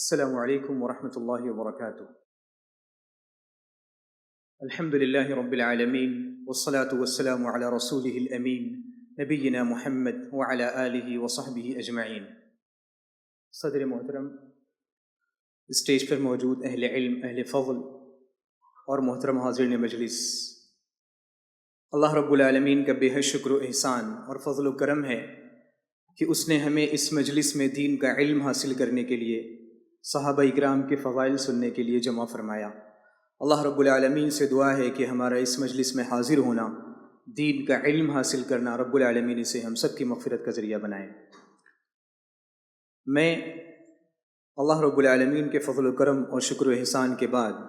السلام علیکم ورحمۃ اللہ وبرکاتہ۔ الحمد للہ رب العالمین والصلاة والسلام علی رسولہ الامین نبینا محمد وعلی آلہ وصحبہ اجمعین۔ صدر محترم، اسٹیج پر موجود اہل علم، اہل فضل اور محترم حاضرین مجلس، اللہ رب العالمین کا بے حد شکر و احسان اور فضل و کرم ہے کہ اس نے ہمیں اس مجلس میں دین کا علم حاصل کرنے کے لیے، صحابہ اکرام کے فضائل سننے کے لیے جمع فرمایا۔ اللہ رب العالمین سے دعا ہے کہ ہمارا اس مجلس میں حاضر ہونا، دین کا علم حاصل کرنا، رب العالمین اسے ہم سب کی مغفرت کا ذریعہ بنائے۔ میں اللہ رب العالمین کے فضل و کرم اور شکر و احسان کے بعد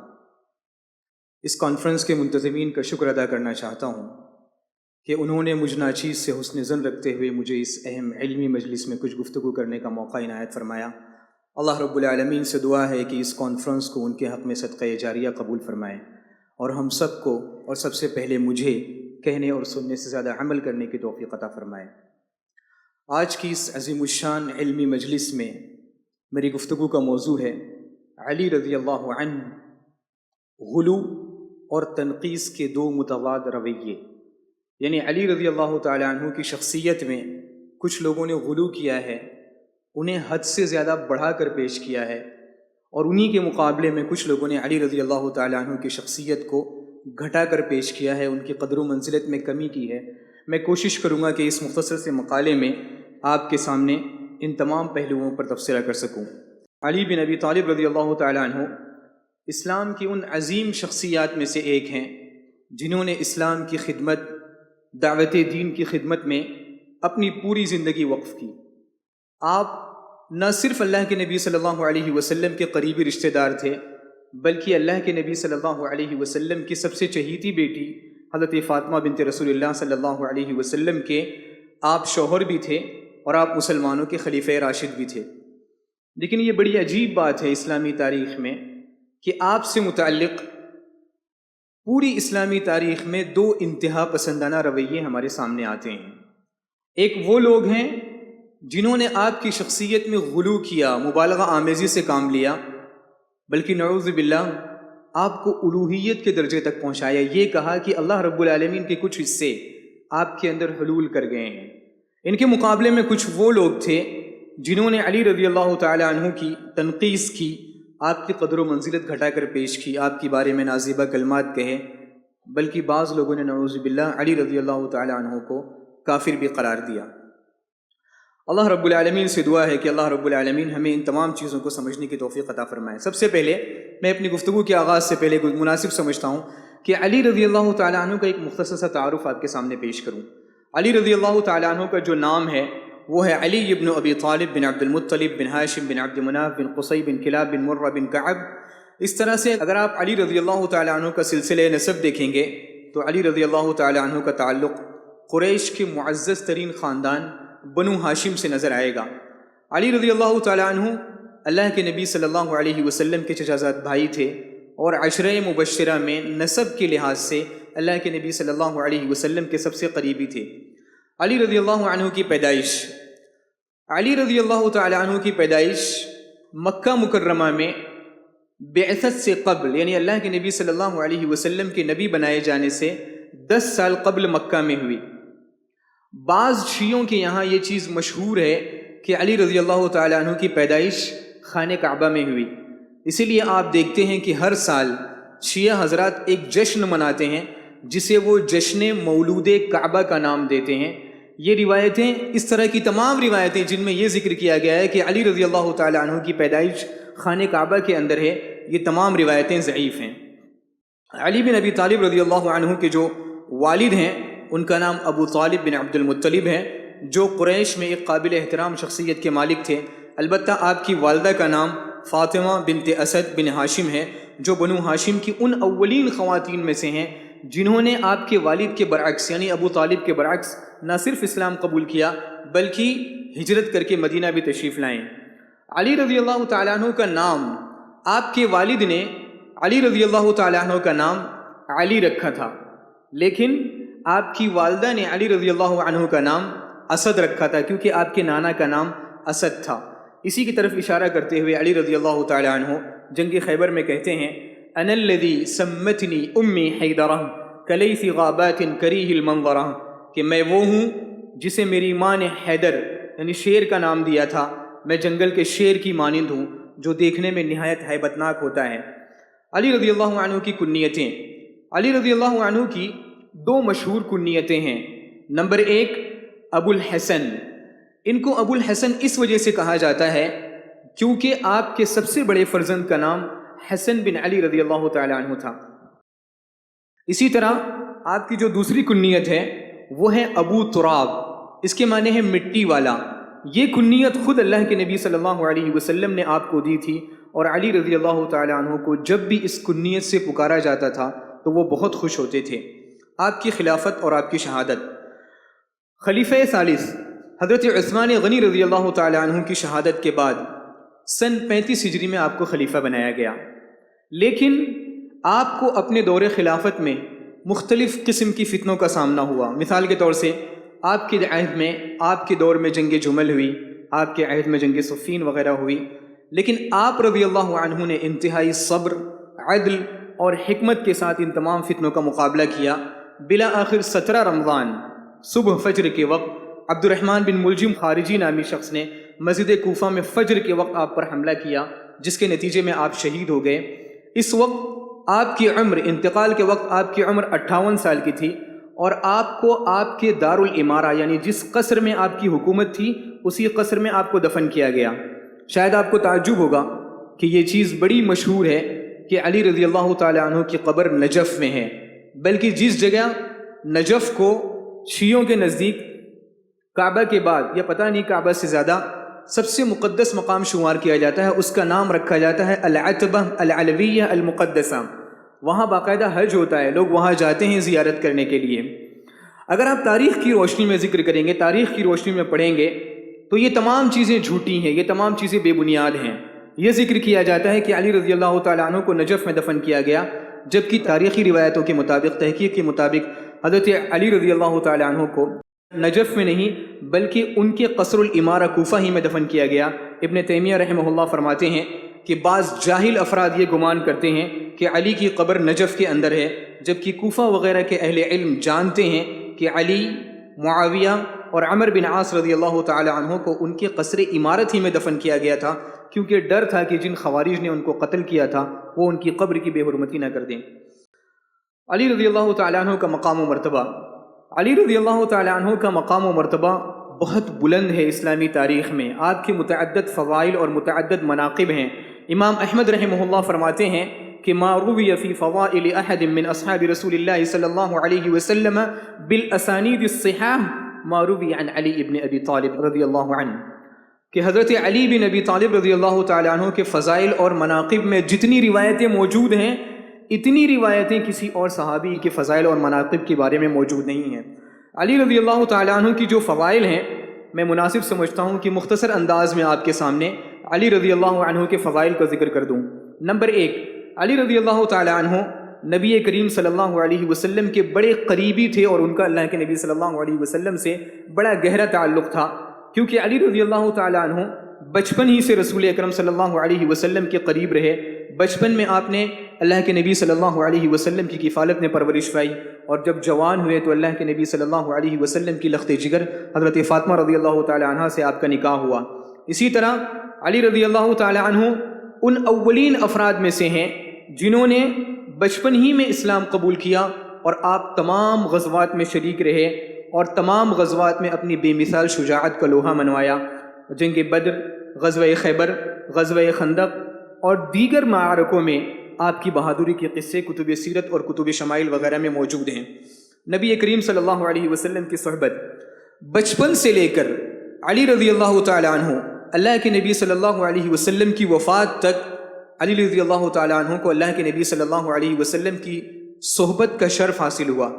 اس کانفرنس کے منتظمین کا شکر ادا کرنا چاہتا ہوں کہ انہوں نے مجھ ناچیز سے حسن ظن رکھتے ہوئے مجھے اس اہم علمی مجلس میں کچھ گفتگو کرنے کا موقع عنایت فرمایا۔ اللہ رب العالمین سے دعا ہے کہ اس کانفرنس کو ان کے حق میں صدقہ جاریہ قبول فرمائے اور ہم سب کو، اور سب سے پہلے مجھے، کہنے اور سننے سے زیادہ عمل کرنے کی توفیق عطا فرمائے۔ آج کی اس عظیم الشان علمی مجلس میں میری گفتگو کا موضوع ہے علی رضی اللہ عنہ، غلو اور تنقیص کے دو متضاد رویے۔ یعنی علی رضی اللہ تعالی عنہ کی شخصیت میں کچھ لوگوں نے غلو کیا ہے، انہیں حد سے زیادہ بڑھا کر پیش کیا ہے، اور انہی کے مقابلے میں کچھ لوگوں نے علی رضی اللہ تعالی عنہ کی شخصیت کو گھٹا کر پیش کیا ہے، ان کی قدر و منزلت میں کمی کی ہے۔ میں کوشش کروں گا کہ اس مختصر سے مقالے میں آپ کے سامنے ان تمام پہلوؤں پر تبصرہ کر سکوں۔ علی بن ابی طالب رضی اللہ تعالی عنہ اسلام کی ان عظیم شخصیات میں سے ایک ہیں جنہوں نے اسلام کی خدمت، دعوت دین کی خدمت میں اپنی پوری زندگی وقف کی۔ آپ نہ صرف اللہ کے نبی صلی اللہ علیہ وسلم کے قریبی رشتہ دار تھے، بلکہ اللہ کے نبی صلی اللہ علیہ وسلم کی سب سے چہیتی بیٹی حضرت فاطمہ بنت رسول اللہ صلی اللہ علیہ وسلم کے آپ شوہر بھی تھے اور آپ مسلمانوں کے خلیفہ راشد بھی تھے۔ لیکن یہ بڑی عجیب بات ہے اسلامی تاریخ میں کہ آپ سے متعلق پوری اسلامی تاریخ میں دو انتہا پسندانہ رویے ہمارے سامنے آتے ہیں۔ ایک وہ لوگ ہیں جنہوں نے آپ کی شخصیت میں غلو کیا، مبالغہ آمیزی سے کام لیا، بلکہ نعوذ باللہ آپ کو الوہیت کے درجے تک پہنچایا، یہ کہا کہ اللہ رب العالمین کے کچھ حصے آپ کے اندر حلول کر گئے ہیں۔ ان کے مقابلے میں کچھ وہ لوگ تھے جنہوں نے علی رضی اللہ تعالی عنہ کی تنقیص کی، آپ کی قدر و منزلت گھٹا کر پیش کی، آپ کے بارے میں نازیبہ کلمات کہے، بلکہ بعض لوگوں نے نعوذ باللہ علی رضی اللہ تعالی عنہ کو کافر بھی قرار دیا۔ اللہ رب العالمین سے دعا ہے کہ اللہ رب العالمین ہمیں ان تمام چیزوں کو سمجھنے کی توفیق عطا فرمائے۔ سب سے پہلے میں اپنی گفتگو کے آغاز سے پہلے مناسب سمجھتا ہوں کہ علی رضی اللہ تعالی عنہ کا ایک مختصر سا تعارف آپ کے سامنے پیش کروں۔ علی رضی اللہ تعالی عنہ کا جو نام ہے وہ ہے علی ابن ابی طالب بن عبد المطلب بن ہاشم بن عبد مناف بن قصی بن کلاب بن مرہ بن کعب۔ اس طرح سے اگر آپ علی رضی اللہ تعالی عنہ کا سلسلہ نسب دیکھیں گے تو علی رضی اللہ تعالی عنہ کا تعلق قریش کے معزز ترین خاندان بنو ہاشم سے نظر آئے گا۔ علی رضی اللہ تعالی عنہ اللہ کے نبی صلی اللہ علیہ وسلم کے چچا زاد بھائی تھے اور عشرہ مبشرہ میں نسب کے لحاظ سے اللہ کے نبی صلی اللہ علیہ وسلم کے سب سے قریبی تھے۔ علی رضی اللہ عنہ کی پیدائش، علی رضی اللہ تعالی عنہ کی پیدائش مکہ مکرمہ میں بعثت سے قبل، یعنی اللہ کے نبی صلی اللہ علیہ وسلم کے نبی بنائے جانے سے 10 سال قبل مکہ میں ہوئی۔ بعض شیعوں کے یہاں یہ چیز مشہور ہے کہ علی رضی اللہ تعالی عنہ کی پیدائش خانہ کعبہ میں ہوئی، اسی لیے آپ دیکھتے ہیں کہ ہر سال شیعہ حضرات ایک جشن مناتے ہیں جسے وہ جشن مولود کعبہ کا نام دیتے ہیں۔ یہ روایتیں، اس طرح کی تمام روایتیں جن میں یہ ذکر کیا گیا ہے کہ علی رضی اللہ تعالی عنہ کی پیدائش خانہ کعبہ کے اندر ہے، یہ تمام روایتیں ضعیف ہیں۔ علی بن ابی طالب رضی اللہ عنہ کے جو والد ہیں ان کا نام ابو طالب بن عبد المطلب ہے، جو قریش میں ایک قابل احترام شخصیت کے مالک تھے۔ البتہ آپ کی والدہ کا نام فاطمہ بنت اسد بن ہاشم ہے، جو بنو ہاشم کی ان اولین خواتین میں سے ہیں جنہوں نے آپ کے والد کے برعکس، یعنی ابو طالب کے برعکس، نہ صرف اسلام قبول کیا بلکہ ہجرت کر کے مدینہ بھی تشریف لائیں۔ علی رضی اللہ تعالیٰ عنہ کا نام، آپ کے والد نے علی رضی اللہ تعالیٰ عنہ کا نام علی رکھا تھا، لیکن آپ کی والدہ نے علی رضی اللہ عنہ کا نام اسد رکھا تھا، کیونکہ آپ کے نانا کا نام اسد تھا۔ اسی کی طرف اشارہ کرتے ہوئے علی رضی اللہ تعالی عنہ جنگ خیبر میں کہتے ہیں انا الذی سمتنی امی حیدرہ کلیث غابات کریہ المنظرہ، کہ میں وہ ہوں جسے میری ماں نے حیدر یعنی شیر کا نام دیا تھا، میں جنگل کے شیر کی مانند ہوں جو دیکھنے میں نہایت ہیبتناک ہوتا ہے۔ علی رضی اللہ عنہ کی کنیتیں، علی رضی اللہ عنہ کی دو مشہور کنیتیں ہیں۔ نمبر 1 ابو الحسن، ان کو ابو الحسن اس وجہ سے کہا جاتا ہے کیونکہ آپ کے سب سے بڑے فرزند کا نام حسن بن علی رضی اللہ تعالی عنہ تھا۔ اسی طرح آپ کی جو دوسری کنیت ہے وہ ہے ابو تراب، اس کے معنی ہے مٹی والا۔ یہ کنیت خود اللہ کے نبی صلی اللہ علیہ وسلم نے آپ کو دی تھی، اور علی رضی اللہ تعالی عنہ کو جب بھی اس کنیت سے پکارا جاتا تھا تو وہ بہت خوش ہوتے تھے۔ آپ کی خلافت اور آپ کی شہادت، خلیفہ ثالث حضرت عثمان غنی رضی اللہ تعالی عنہ کی شہادت کے بعد سن 35 ہجری میں آپ کو خلیفہ بنایا گیا، لیکن آپ کو اپنے دور خلافت میں مختلف قسم کی فتنوں کا سامنا ہوا۔ مثال کے طور سے آپ کے عہد میں، آپ کے دور میں جنگ جمل ہوئی، آپ کے عہد میں جنگ صفین وغیرہ ہوئی، لیکن آپ رضی اللہ عنہ نے انتہائی صبر، عدل اور حکمت کے ساتھ ان تمام فتنوں کا مقابلہ کیا۔ بالآخر 17 رمضان صبح فجر کے وقت عبد الرحمن بن ملجم خارجی نامی شخص نے مسجد کوفہ میں فجر کے وقت آپ پر حملہ کیا، جس کے نتیجے میں آپ شہید ہو گئے۔ اس وقت آپ کی عمر، انتقال کے وقت آپ کی عمر 58 سال کی تھی، اور آپ کو آپ کے دارالامارہ یعنی جس قصر میں آپ کی حکومت تھی اسی قصر میں آپ کو دفن کیا گیا۔ شاید آپ کو تعجب ہوگا کہ یہ چیز بڑی مشہور ہے کہ علی رضی اللہ تعالی عنہ کی قبر نجف میں ہے، بلکہ جس جگہ نجف کو شیعوں کے نزدیک کعبہ کے بعد یا پتہ نہیں کعبہ سے زیادہ سب سے مقدس مقام شمار کیا جاتا ہے، اس کا نام رکھا جاتا ہے العتبہ العلویہ المقدسہ۔ وہاں باقاعدہ حج ہوتا ہے، لوگ وہاں جاتے ہیں زیارت کرنے کے لیے۔ اگر آپ تاریخ کی روشنی میں ذکر کریں گے، تاریخ کی روشنی میں پڑھیں گے تو یہ تمام چیزیں جھوٹی ہیں، یہ تمام چیزیں بے بنیاد ہیں۔ یہ ذکر کیا جاتا ہے کہ علی رضی اللہ تعالیٰ عنہ کو نجف میں دفن کیا گیا، جبکہ تاریخی روایتوں کے مطابق، تحقیق کے مطابق حضرت علی رضی اللہ تعالیٰ عنہ کو نجف میں نہیں بلکہ ان کے قصر الامارہ کوفہ ہی میں دفن کیا گیا۔ ابن تیمیہ رحمہ اللہ فرماتے ہیں کہ بعض جاہل افراد یہ گمان کرتے ہیں کہ علی کی قبر نجف کے اندر ہے، جبکہ کوفہ وغیرہ کے اہل علم جانتے ہیں کہ علی، معاویہ اور عمر بن عاص رضی اللہ تعالی عنہ کو ان کے قصر امارت ہی میں دفن کیا گیا تھا، کیونکہ ڈر تھا کہ جن خوارج نے ان کو قتل کیا تھا وہ ان کی قبر کی بے حرمتی نہ کر دیں۔ علی رضی اللہ تعالی عنہ کا مقام و مرتبہ، علی رضی اللہ تعالی عنہ کا مقام و مرتبہ بہت بلند ہے اسلامی تاریخ میں۔ آپ کے متعدد فضائل اور متعدد مناقب ہیں۔ امام احمد رحمہ اللہ فرماتے ہیں کہ ما روی فی فضائل احد من اصحاب رسول اللہ صلی اللہ علیہ وسلم بالاسانید الصحاح ما روی عن علی ابن ابی طالب رضی اللہ عنہ، کہ حضرت علی بن ابی طالب رضی اللہ تعالی عنہ کے فضائل اور مناقب میں جتنی روایتیں موجود ہیں، اتنی روایتیں کسی اور صحابی کے فضائل اور مناقب کے بارے میں موجود نہیں ہیں۔ علی رضی اللہ تعالی عنہ کی جو فضائل ہیں، میں مناسب سمجھتا ہوں کہ مختصر انداز میں آپ کے سامنے علی رضی اللہ عنہ کے فضائل کا ذکر کر دوں۔ نمبر 1، علی رضی اللہ تعالی عنہ نبی کریم صلی اللہ علیہ وسلم کے بڑے قریبی تھے، اور ان کا اللہ کے نبی صلی اللہ علیہ وسلم سے بڑا گہرا تعلق تھا، کیونکہ علی رضی اللہ تعالی عنہ بچپن ہی سے رسول اکرم صلی اللہ علیہ وسلم کے قریب رہے۔ بچپن میں آپ نے اللہ کے نبی صلی اللہ علیہ وسلم کی کفالت میں پرورش پائی، اور جب جوان ہوئے تو اللہ کے نبی صلی اللہ علیہ وسلم کی لخت جگر حضرت فاطمہ رضی اللہ تعالی عنہ سے آپ کا نکاح ہوا۔ اسی طرح علی رضی اللہ تعالی عنہ ان اولین افراد میں سے ہیں جنہوں نے بچپن ہی میں اسلام قبول کیا، اور آپ تمام غزوات میں شریک رہے، اور تمام غزوات میں اپنی بے مثال شجاعت کا لوہا منوایا۔ جنگ بدر، غزوہ خیبر، غزوہ خندق اور دیگر معرکوں میں آپ کی بہادری کے قصے کتب سیرت اور کتب شمائل وغیرہ میں موجود ہیں۔ نبی کریم صلی اللہ علیہ وسلم کی صحبت بچپن سے لے کر علی رضی اللہ تعالی عنہ اللہ کے نبی صلی اللہ علیہ وسلم کی وفات تک، علی رضی اللہ تعالی عنہ کو اللہ کے نبی صلی اللہ علیہ وسلم کی صحبت کا شرف حاصل ہوا۔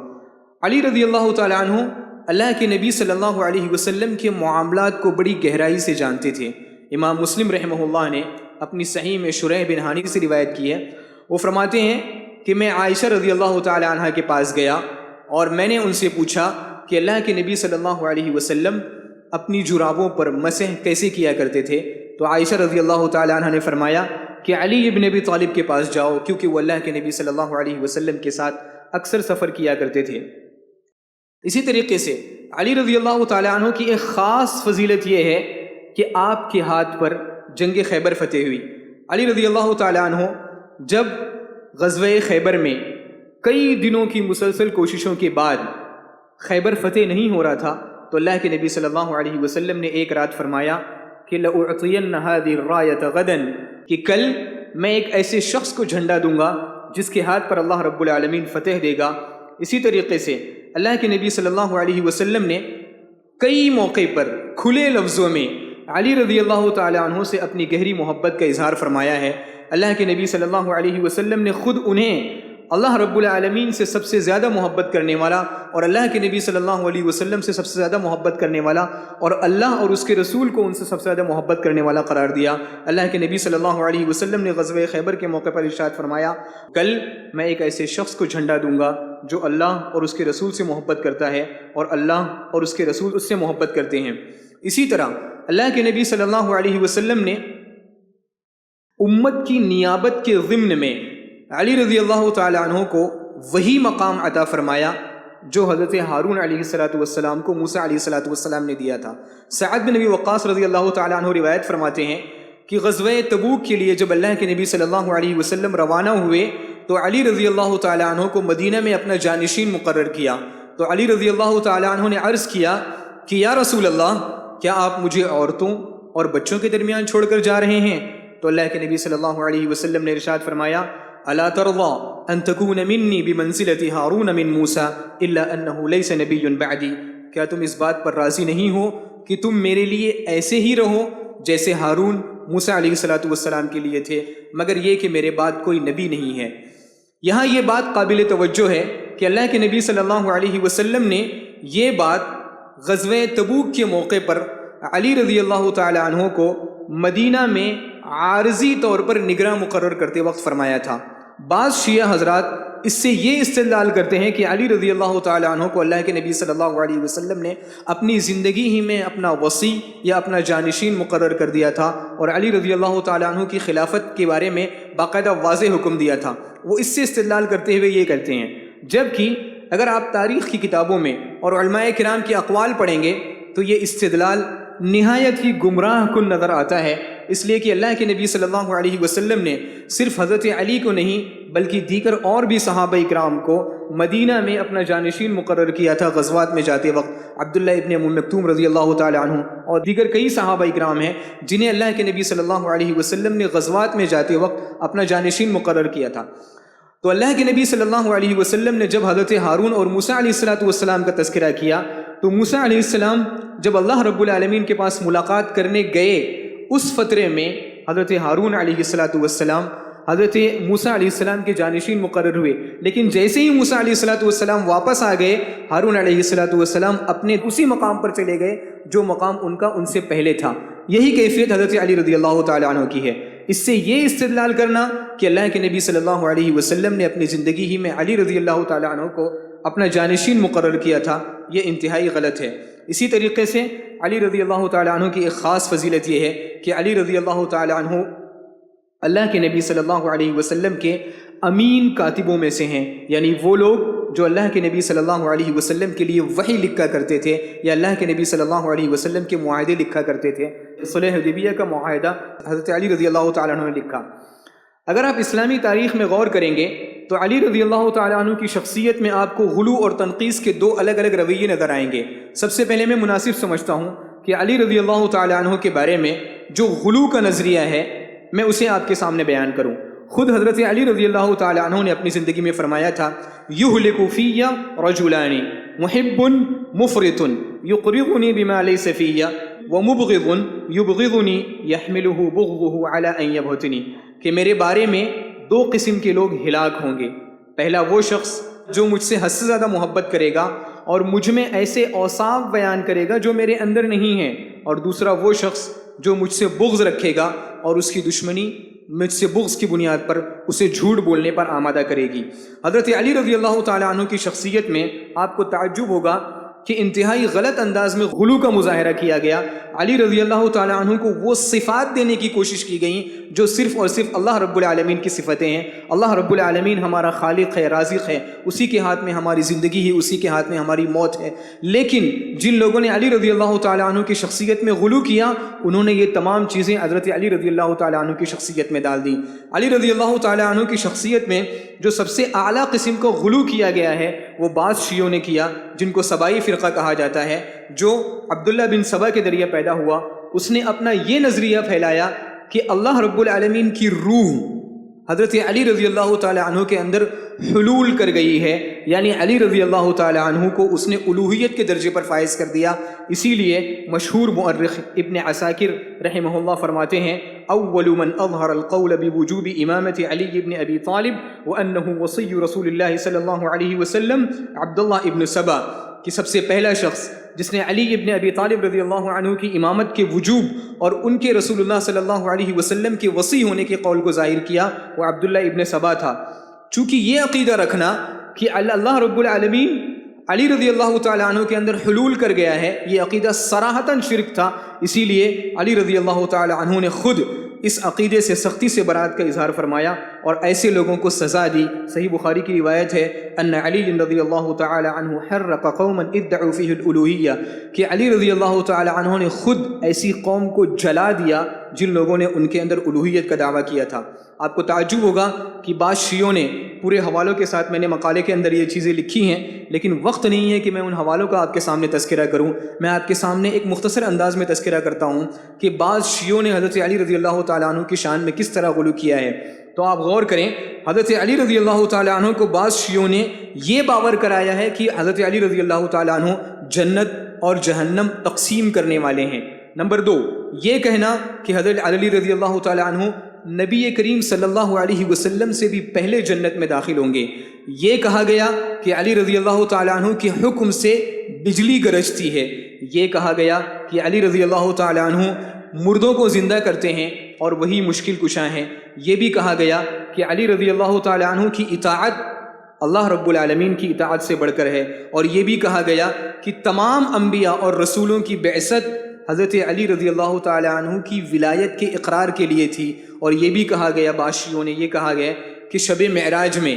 علی رضی اللہ تعالی عنہ اللہ کے نبی صلی اللہ علیہ وسلم کے معاملات کو بڑی گہرائی سے جانتے تھے۔ امام مسلم رحمہ اللہ نے اپنی صحیح میں شریح بن ہانی سے روایت کی ہے، وہ فرماتے ہیں کہ میں عائشہ رضی اللہ تعالی عنہ کے پاس گیا اور میں نے ان سے پوچھا کہ اللہ کے نبی صلی اللہ علیہ وسلم اپنی جرابوں پر مسح کیسے کیا کرتے تھے، تو عائشہ رضی اللہ تعالیٰ عنہ نے فرمایا کہ علی ابن ابی طالب کے پاس جاؤ، کیونکہ وہ اللہ کے نبی صلی اللہ علیہ وسلم کے ساتھ اکثر سفر کیا کرتے تھے۔ اسی طریقے سے علی رضی اللہ تعالیٰ عنہ کی ایک خاص فضیلت یہ ہے کہ آپ کے ہاتھ پر جنگ خیبر فتح ہوئی۔ علی رضی اللہ تعالیٰ عنہ جب غزوہ خیبر میں کئی دنوں کی مسلسل کوششوں کے بعد خیبر فتح نہیں ہو رہا تھا، تو اللہ کے نبی صلی اللہ علیہ وسلم نے ایک رات فرمایا کہ لَأُعْطِيَنَّ هَذِهِ الرَّایَةَ غَدًا، کہ کل میں ایک ایسے شخص کو جھنڈا دوں گا جس کے ہاتھ پر اللہ رب العالمین فتح دے گا۔ اسی طریقے سے اللہ کے نبی صلی اللہ علیہ وسلم نے کئی موقع پر کھلے لفظوں میں علی رضی اللہ تعالی عنہ سے اپنی گہری محبت کا اظہار فرمایا ہے۔ اللہ کے نبی صلی اللہ علیہ وسلم نے خود انہیں اللہ رب العالمین سے سب سے زیادہ محبت کرنے والا اور اللہ کے نبی صلی اللہ علیہ وسلم سے سب سے زیادہ محبت کرنے والا اور اللہ اور اس کے رسول کو ان سے سب سے زیادہ محبت کرنے والا قرار دیا۔ اللہ کے نبی صلی اللہ علیہ وسلم نے غزوہ خیبر کے موقع پر ارشاد فرمایا، کل میں ایک ایسے شخص کو جھنڈا دوں گا جو اللہ اور اس کے رسول سے محبت کرتا ہے اور اللہ اور اس کے رسول اس سے محبت کرتے ہیں۔ اسی طرح اللہ کے نبی صلی اللہ علیہ وسلم نے امت کی نیابت کے ضمن میں علی رضی اللہ تعالی عنہ کو وہی مقام عطا فرمایا جو حضرت ہارون علیہ السلام کو موسیٰ علیہ السلام نے دیا تھا۔ سعد بن ابی وقاص رضی اللہ تعالی عنہ روایت فرماتے ہیں کہ غزوہ تبوک کے لیے جب اللہ کے نبی صلی اللہ علیہ وسلم روانہ ہوئے تو علی رضی اللہ تعالی عنہ کو مدینہ میں اپنا جانشین مقرر کیا۔ تو علی رضی اللہ تعالی عنہ نے عرض کیا کہ یا رسول اللہ، کیا آپ مجھے عورتوں اور بچوں کے درمیان چھوڑ کر جا رہے ہیں؟ تو اللہ کے نبی صلی اللہ علیہ وسلم نے ارشاد فرمایا، الا ترضى ان تكون مني بمنزلة هارون من موسى الا انه ليس نبي بعدي، کیا تم اس بات پر راضی نہیں ہو کہ تم میرے لیے ایسے ہی رہو جیسے ہارون موسیٰ علیہ السلام کے لیے تھے، مگر یہ کہ میرے بعد کوئی نبی نہیں ہے۔ یہاں یہ بات قابل توجہ ہے کہ اللہ کے نبی صلی اللہ علیہ وسلم نے یہ بات غزوہ تبوک کے موقع پر علی رضی اللہ تعالی عنہ کو مدینہ میں عارضی طور پر نگراں مقرر کرتے وقت فرمایا تھا۔ بعض شیعہ حضرات اس سے یہ استدلال کرتے ہیں کہ علی رضی اللہ تعالی عنہ کو اللہ کے نبی صلی اللہ علیہ وسلم نے اپنی زندگی ہی میں اپنا وصی یا اپنا جانشین مقرر کر دیا تھا اور علی رضی اللہ تعالی عنہ کی خلافت کے بارے میں باقاعدہ واضح حکم دیا تھا۔ وہ اس سے استدلال کرتے ہوئے یہ کرتے ہیں، جبکہ اگر آپ تاریخ کی کتابوں میں اور علماء کرام کے اقوال پڑھیں گے تو یہ استدلال نہایت ہی گمراہ کن نظر آتا ہے، اس لیے کہ اللہ کے نبی صلی اللہ علیہ وسلم نے صرف حضرت علی کو نہیں بلکہ دیگر اور بھی صحابہ کرام کو مدینہ میں اپنا جانشین مقرر کیا تھا غزوات میں جاتے وقت۔ عبداللہ ابن ام مکتوم رضی اللہ تعالی عنہ اور دیگر کئی صحابہ کرام ہیں جنہیں اللہ کے نبی صلی اللہ علیہ وسلم نے غزوات میں جاتے وقت اپنا جانشین مقرر کیا تھا۔ تو اللہ کے نبی صلی اللہ علیہ وسلم نے جب حضرت ہارون اور موسیٰ علیہ السلام کا تذکرہ کیا تو موسیٰ علیہ السلام جب اللہ رب العالمین کے پاس ملاقات کرنے گئے اس فترے میں حضرت ہارون علیہ السلام حضرت موسیٰ علیہ السلام کے جانشین مقرر ہوئے، لیکن جیسے ہی موسیٰ علیہ السلام واپس آ گئے ہارون علیہ السلام اپنے اسی مقام پر چلے گئے جو مقام ان کا ان سے پہلے تھا۔ یہی کیفیت حضرت علی رضی اللہ تعالی عنہ کی ہے۔ اس سے یہ استدلال کرنا کہ اللہ کے نبی صلی اللہ علیہ وسلم نے اپنی زندگی ہی میں علی رضی اللہ تعالی عنہ کو اپنا جانشین مقرر کیا تھا، یہ انتہائی غلط ہے۔ اسی طریقے سے علی رضی اللہ تعالی عنہ کی ایک خاص فضیلت یہ ہے کہ علی رضی اللہ تعالی عنہ اللہ کے نبی صلی اللہ علیہ وسلم کے امین کاتبوں میں سے ہیں، یعنی وہ لوگ جو اللہ کے نبی صلی اللہ علیہ وسلم کے لیے وحی لکھا کرتے تھے یا اللہ کے نبی صلی اللہ علیہ وسلم کے معاہدے لکھا کرتے تھے۔ صلح حدیبیہ کا معاہدہ حضرت علی رضی اللہ تعالی عنہ نے لکھا۔ اگر آپ اسلامی تاریخ میں غور کریں گے تو علی رضی اللہ تعالی عنہ کی شخصیت میں آپ کو غلو اور تنقیص کے دو الگ الگ رویے نظر آئیں گے۔ سب سے پہلے میں مناسب سمجھتا ہوں کہ علی رضی اللہ تعالی عنہ کے بارے میں جو غلو کا نظریہ ہے میں اسے آپ کے سامنے بیان کروں۔ خود حضرت علی رضی اللہ تعالی عنہ نے اپنی زندگی میں فرمایا تھا، یہلک فی رجلان محب مفرط یقرضنی بما لیس فی ومبغض یبغضنی یحملہ بغضہ علی ان یبہتنی، کہ میرے بارے میں دو قسم کے لوگ ہلاک ہوں گے۔ پہلا وہ شخص جو مجھ سے حد سے زیادہ محبت کرے گا اور مجھ میں ایسے اوصاف بیان کرے گا جو میرے اندر نہیں ہیں، اور دوسرا وہ شخص جو مجھ سے بغض رکھے گا اور اس کی دشمنی مجھ سے بغض کی بنیاد پر اسے جھوٹ بولنے پر آمادہ کرے گی۔ حضرت علی رضی اللہ تعالی عنہ کی شخصیت میں آپ کو تعجب ہوگا کہ انتہائی غلط انداز میں غلو کا مظاہرہ کیا گیا. علی رضی اللہ تعالیٰ عنہ کو وہ صفات دینے کی کوشش کی گئیں جو صرف اور صرف اللہ رب العالمین کی صفتیں ہیں. اللہ رب العالمین ہمارا خالق ہے، رازق ہے، اسی کے ہاتھ میں ہماری زندگی ہے، اسی کے ہاتھ میں ہماری موت ہے. لیکن جن لوگوں نے علی رضی اللہ تعالیٰ عنہ کی شخصیت میں غلو کیا، انہوں نے یہ تمام چیزیں حضرت علی رضی اللہ تعالیٰ عنہ کی شخصیت میں ڈال دیں. علی رضی اللہ تعالیٰ عنہ کی شخصیت میں جو سب سے اعلیٰ قسم کا غلو کیا گیا ہے وہ بعض شیعوں نے کیا، جن کو سبائی فرقہ کہا جاتا ہے، جو عبداللہ بن سبا کے ذریعے پیدا ہوا. اس نے اپنا یہ نظریہ پھیلایا کہ اللہ رب العالمین کی روح حضرت علی رضی اللہ تعالی عنہ کے اندر حلول کر گئی ہے، یعنی علی رضی اللہ تعالی عنہ کو اس نے الوہیت کے درجے پر فائز کر دیا. اسی لیے مشہور مؤرخ ابن عساکر رحمہ اللہ فرماتے ہیں اول من اظہر القول بوجوب امامت علی بن ابی طالب وانہ وصی رسول اللہ صلی اللہ علیہ وسلم عبداللہ ابن سبا، کہ سب سے پہلا شخص جس نے علی ابن ابی طالب رضی اللہ عنہ کی امامت کے وجوب اور ان کے رسول اللہ صلی اللہ علیہ وسلم کے وصی ہونے کے قول کو ظاہر کیا وہ عبداللہ ابن سبا تھا. چونکہ یہ عقیدہ رکھنا کہ اللہ رب العالمین علی رضی اللہ تعالیٰ عنہ کے اندر حلول کر گیا ہے، یہ عقیدہ صراحتاً شرک تھا. اسی لیے علی رضی اللہ تعالیٰ عنہ نے خود اس عقیدے سے سختی سے برات کا اظہار فرمایا اور ایسے لوگوں کو سزا دی. صحیح بخاری کی روایت ہے ان علی رضی اللہ تعالی عنہ حرق قوما ادعوا فیہ الالوہیہ، کہ علی رضی اللہ تعالی عنہ نے خود ایسی قوم کو جلا دیا جن لوگوں نے ان کے اندر الوہیت کا دعویٰ کیا تھا. آپ کو تعجب ہوگا کہ بعض شیعوں نے پورے حوالوں کے ساتھ، میں نے مقالے کے اندر یہ چیزیں لکھی ہیں لیکن وقت نہیں ہے کہ میں ان حوالوں کا آپ کے سامنے تذکرہ کروں. میں آپ کے سامنے ایک مختصر انداز میں تذکرہ کرتا ہوں کہ بعض شیعوں نے حضرت علی رضی اللہ تعالیٰ عنہ کی شان میں کس طرح غلو کیا ہے. تو آپ غور کریں، حضرت علی رضی اللہ تعالیٰ عنہ کو بعض شیعوں نے یہ باور کرایا ہے کہ حضرت علی رضی اللہ تعالیٰ عنہ جنت اور جہنم تقسیم کرنے والے ہیں. نمبر 2، یہ کہنا کہ حضرت علی رضی اللہ تعالیٰ عنہ نبی کریم صلی اللہ علیہ وسلم سے بھی پہلے جنت میں داخل ہوں گے. یہ کہا گیا کہ علی رضی اللہ تعالیٰ عنہ کے حکم سے بجلی گرجتی ہے. یہ کہا گیا کہ علی رضی اللہ تعالیٰ عنہ مردوں کو زندہ کرتے ہیں اور وہی مشکل کشاں ہیں. یہ بھی کہا گیا کہ علی رضی اللہ تعالیٰ عنہ کی اطاعت اللہ رب العالمین کی اطاعت سے بڑھ کر ہے. اور یہ بھی کہا گیا کہ تمام انبیاء اور رسولوں کی بعثت حضرت علی رضی اللہ تعالیٰ عنہ کی ولایت کے اقرار کے لیے تھی. اور یہ بھی کہا گیا، بعض شیعوں نے یہ کہا گیا کہ شب معراج میں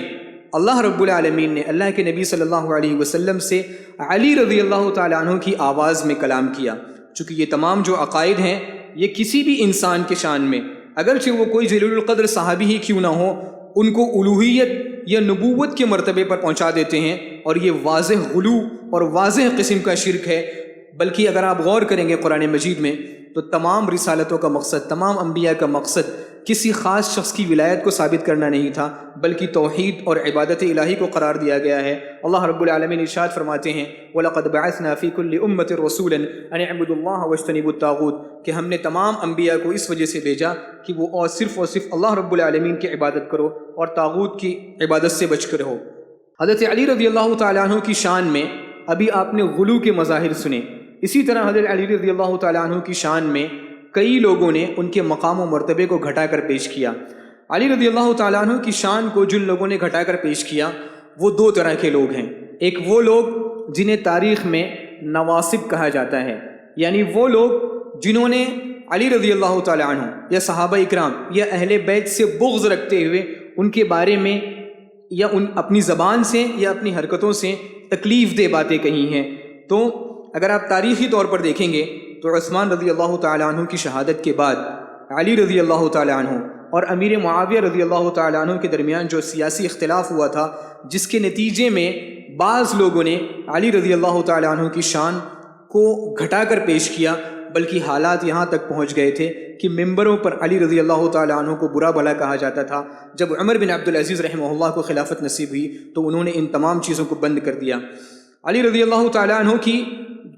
اللہ رب العالمین نے اللہ کے نبی صلی اللہ علیہ وسلم سے علی رضی اللہ تعالیٰ عنہ کی آواز میں کلام کیا. چونکہ یہ تمام جو عقائد ہیں یہ کسی بھی انسان کے شان میں، اگرچہ وہ کوئی جلیل القدر صحابی ہی کیوں نہ ہو، ان کو الوہیت یا نبوت کے مرتبے پر پہنچا دیتے ہیں، اور یہ واضح غلو اور واضح قسم کا شرک ہے. بلکہ اگر آپ غور کریں گے قرآن مجید میں تو تمام رسالتوں کا مقصد، تمام انبیاء کا مقصد کسی خاص شخص کی ولایت کو ثابت کرنا نہیں تھا، بلکہ توحید اور عبادت الہی کو قرار دیا گیا ہے. اللہ رب العالمین ارشاد فرماتے ہیں وَلَقَدْ بَعَثْنَا فِي كُلِّ أُمَّةٍ رَسُولًا أَنِ اعْبُدُوا اللَّهَ وَاجْتَنِبُوا الطَّاغُوتَ، کہ ہم نے تمام انبیاء کو اس وجہ سے بھیجا کہ وہ اور صرف اللہ رب العالمین کی عبادت کرو اور طاغوت کی عبادت سے بچ کر رہو. حضرت علی رضی اللہ تعالیٰ عنہ کی شان میں ابھی آپ نے غلو کے مظاہر سنے. اسی طرح حضرت علی رضی اللہ تعالیٰ عنہ کی شان میں کئی لوگوں نے ان کے مقام و مرتبے کو گھٹا کر پیش کیا. علی رضی اللہ تعالیٰ عنہ کی شان کو جن لوگوں نے گھٹا کر پیش کیا وہ دو طرح کے لوگ ہیں. ایک وہ لوگ جنہیں تاریخ میں نواصب کہا جاتا ہے، یعنی وہ لوگ جنہوں نے علی رضی اللہ تعالیٰ عنہ یا صحابہ اکرام یا اہل بیت سے بغض رکھتے ہوئے ان کے بارے میں یا اپنی زبان سے یا اپنی حرکتوں سے تکلیف دہ باتیں کہی ہیں. تو اگر آپ تاریخی طور پر دیکھیں گے تو عثمان رضی اللہ تعالیٰ عنہ کی شہادت کے بعد علی رضی اللہ تعالیٰ عنہ اور امیر معاویہ رضی اللہ تعالیٰ عنہ کے درمیان جو سیاسی اختلاف ہوا تھا، جس کے نتیجے میں بعض لوگوں نے علی رضی اللہ تعالیٰ عنہ کی شان کو گھٹا کر پیش کیا، بلکہ حالات یہاں تک پہنچ گئے تھے کہ ممبروں پر علی رضی اللہ تعالیٰ عنہ کو برا بھلا کہا جاتا تھا. جب عمر بن عبدالعزیز رحمہ اللہ کو خلافت نصیب ہوئی تو انہوں نے ان تمام چیزوں کو بند کر دیا. علی رضی اللہ تعالیٰ عنہ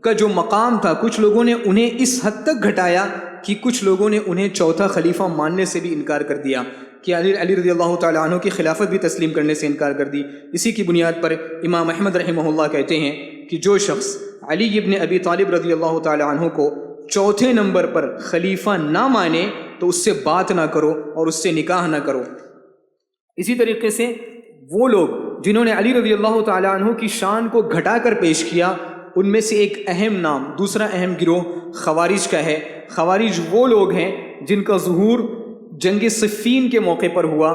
کا جو مقام تھا، کچھ لوگوں نے انہیں اس حد تک گھٹایا کہ کچھ لوگوں نے انہیں چوتھا خلیفہ ماننے سے بھی انکار کر دیا، کہ علی رضی اللہ تعالیٰ عنہ کی خلافت بھی تسلیم کرنے سے انکار کر دی. اسی کی بنیاد پر امام احمد رحمہ اللہ کہتے ہیں کہ جو شخص علی ابن ابی طالب رضی اللہ تعالیٰ عنہ کو چوتھے نمبر پر خلیفہ نہ مانے تو اس سے بات نہ کرو اور اس سے نکاح نہ کرو. اسی طریقے سے وہ لوگ جنہوں نے علی رضی اللہ تعالیٰ عنہ کی شان کو گھٹا کر پیش کیا ان میں سے ایک اہم نام، دوسرا اہم گروہ خوارج کا ہے۔ خوارج وہ لوگ ہیں جن کا ظہور جنگ صفین کے موقع پر ہوا۔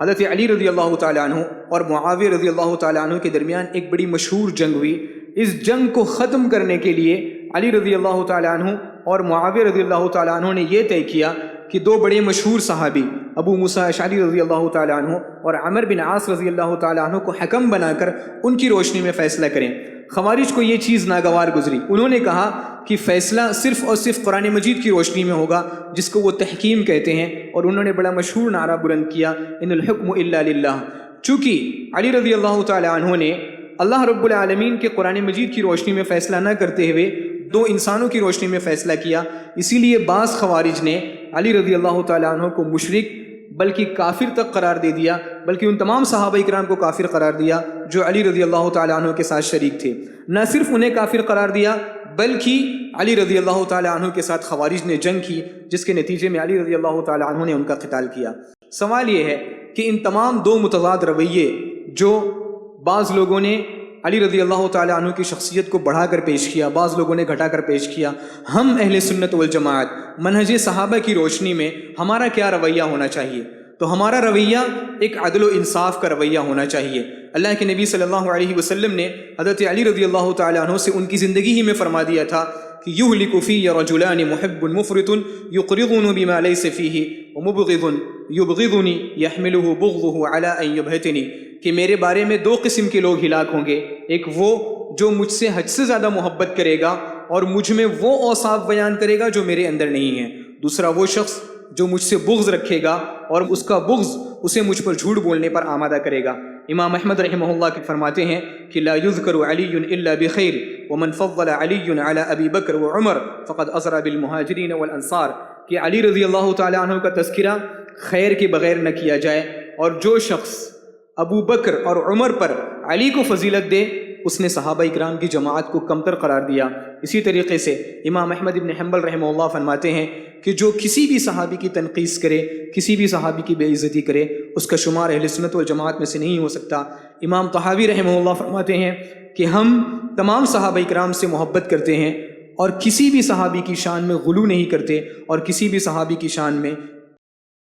حضرت علی رضی اللہ تعالیٰ عنہ اور معاویہ رضی اللہ تعالیٰ عنہ کے درمیان ایک بڑی مشہور جنگ ہوئی۔ اس جنگ کو ختم کرنے کے لیے علی رضی اللہ تعالیٰ عنہ اور معاویہ رضی اللہ تعالیٰ عنہ نے یہ طے کیا کہ دو بڑے مشہور صحابی ابو موسیٰ اشعری رضی اللہ تعالیٰ عنہ اور عمر بن عاص رضی اللہ تعالیٰ عنہ کو حکم بنا کر ان کی روشنی میں فیصلہ کریں۔ خوارج کو یہ چیز ناگوار گزری، انہوں نے کہا کہ فیصلہ صرف اور صرف قرآن مجید کی روشنی میں ہوگا، جس کو وہ تحکیم کہتے ہیں، اور انہوں نے بڑا مشہور نعرہ بلند کیا، ان الحکم الا للہ۔ چونکہ علی رضی اللہ تعالیٰ عنہ نے اللہ رب العالمین کے قرآن مجید کی روشنی میں فیصلہ نہ کرتے ہوئے دو انسانوں کی روشنی میں فیصلہ کیا، اسی لیے بعض خوارج نے علی رضی اللہ تعالیٰ عنہ کو مشرک بلکہ کافر تک قرار دے دیا، بلکہ ان تمام صحابہ اکرام کو کافر قرار دیا جو علی رضی اللہ تعالیٰ عنہ کے ساتھ شریک تھے۔ نہ صرف انہیں کافر قرار دیا بلکہ علی رضی اللہ تعالیٰ عنہ کے ساتھ خوارج نے جنگ کی، جس کے نتیجے میں علی رضی اللہ تعالیٰ عنہ نے ان کا قتال کیا۔ سوال یہ ہے کہ ان تمام دو متضاد رویے جو بعض لوگوں نے علی رضی اللہ تعالیٰ عنہ کی شخصیت کو بڑھا کر پیش کیا، بعض لوگوں نے گھٹا کر پیش کیا، ہم اہل سنت والجماعت منہج صحابہ کی روشنی میں ہمارا کیا رویہ ہونا چاہیے؟ تو ہمارا رویہ ایک عدل و انصاف کا رویہ ہونا چاہیے۔ اللہ کے نبی صلی اللہ علیہ وسلم نے حضرت علی رضی اللہ تعالیٰ عنہ سے ان کی زندگی ہی میں فرما دیا تھا کہ یہلک فی رجلان محب مفرط یقرضن بما لیس فیہ ومبغض یبغضنی یحملہ بغضہ علی ان یبہتنی، کہ میرے بارے میں دو قسم کے لوگ ہلاک ہوں گے، ایک وہ جو مجھ سے حد سے زیادہ محبت کرے گا اور مجھ میں وہ اوصاف بیان کرے گا جو میرے اندر نہیں ہیں، دوسرا وہ شخص جو مجھ سے بغض رکھے گا اور اس کا بغض اسے مجھ پر جھوٹ بولنے پر آمادہ کرے گا۔ امام احمد رحمہ اللہ کے فرماتے ہیں کہ لا یذکر علی الا بخیر ومن فضل علی علی ابی بکر وعمر فقد اسری بالمہاجرین والانصار، کہ علی رضی اللہ تعالیٰ عنہ کا تذکرہ خیر کے بغیر نہ کیا جائے، اور جو شخص ابو بکر اور عمر پر علی کو فضیلت دے اس نے صحابہ اکرام کی جماعت کو کمتر قرار دیا۔ اسی طریقے سے امام احمد بن حنبل رحمہ اللہ فرماتے ہیں کہ جو کسی بھی صحابی کی تنقیص کرے، کسی بھی صحابی کی بے عزتی کرے، اس کا شمار اہل سنت والجماعت میں سے نہیں ہو سکتا۔ امام طحاوی رحمہ اللہ فرماتے ہیں کہ ہم تمام صحابہ اکرام سے محبت کرتے ہیں اور کسی بھی صحابی کی شان میں غلو نہیں کرتے اور کسی بھی صحابی کی شان میں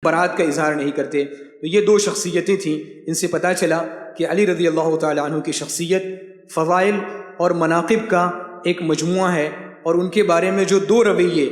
برات کا اظہار نہیں کرتے۔ تو یہ دو شخصیتیں تھیں، ان سے پتہ چلا کہ علی رضی اللہ تعالیٰ عنہ کی شخصیت فضائل اور مناقب کا ایک مجموعہ ہے، اور ان کے بارے میں جو دو رویے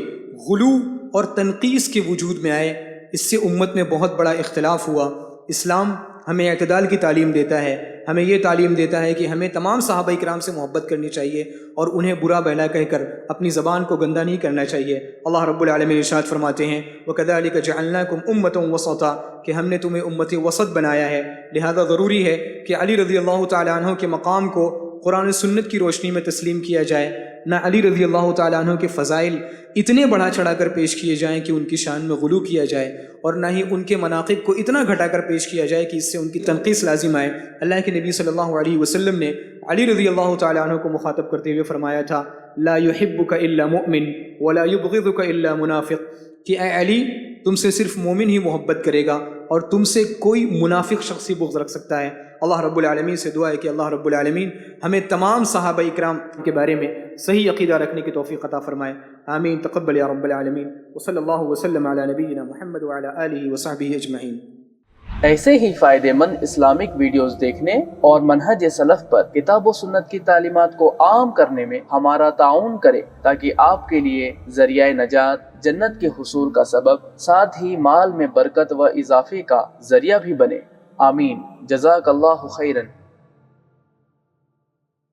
غلو اور تنقیص کے وجود میں آئے، اس سے امت میں بہت بڑا اختلاف ہوا۔ اسلام ہمیں اعتدال کی تعلیم دیتا ہے، ہمیں یہ تعلیم دیتا ہے کہ ہمیں تمام صحابہ اکرام سے محبت کرنی چاہیے اور انہیں برا بھلا کہہ کر اپنی زبان کو گندہ نہیں کرنا چاہیے۔ اللہ رب العالمین ارشاد فرماتے ہیں وَكَذَلِكَ جَعَلْنَاكُمْ أُمَّةً وَسَطًا، کہ ہم نے تمہیں امت وسط بنایا ہے، لہذا ضروری ہے کہ علی رضی اللہ تعالیٰ عنہ کے مقام کو قرآن و سنت کی روشنی میں تسلیم کیا جائے، نہ علی رضی اللہ تعالیٰ عنہ کے فضائل اتنے بڑھا چڑھا کر پیش کیے جائیں کہ ان کی شان میں غلو کیا جائے، اور نہ ہی ان کے مناقب کو اتنا گھٹا کر پیش کیا جائے کہ اس سے ان کی تنقیص لازم آئے۔ اللہ کے نبی صلی اللہ علیہ وسلم نے علی رضی اللہ تعالیٰ عنہ کو مخاطب کرتے ہوئے فرمایا تھا لا يحبک الا مؤمن ولا يبغضک الا منافق، کہ اے علی تم سے صرف مومن ہی محبت کرے گا اور تم سے کوئی منافق شخص ہی بغض رکھ سکتا ہے۔ اللہ رب العالمین سے دعا ہے کہ اللہ رب العالمین ہمیں تمام صحابہ اکرام کے بارے میں صحیح عقیدہ رکھنے کی توفیق عطا فرمائے، آمین، تقبل یا رب العالمین، وصلی اللہ وسلم علی نبینا محمد وعلی آلہ وصحبہ اجمعین۔ ایسے ہی فائدہ مند اسلامک ویڈیوز دیکھنے اور منہج سلف پر کتاب و سنت کی تعلیمات کو عام کرنے میں ہمارا تعاون کرے، تاکہ آپ کے لیے ذریعہ نجات، جنت کے حصول کا سبب، ساتھ ہی مال میں برکت و اضافے کا ذریعہ بھی بنے، آمین، جزاک اللہ خیرن۔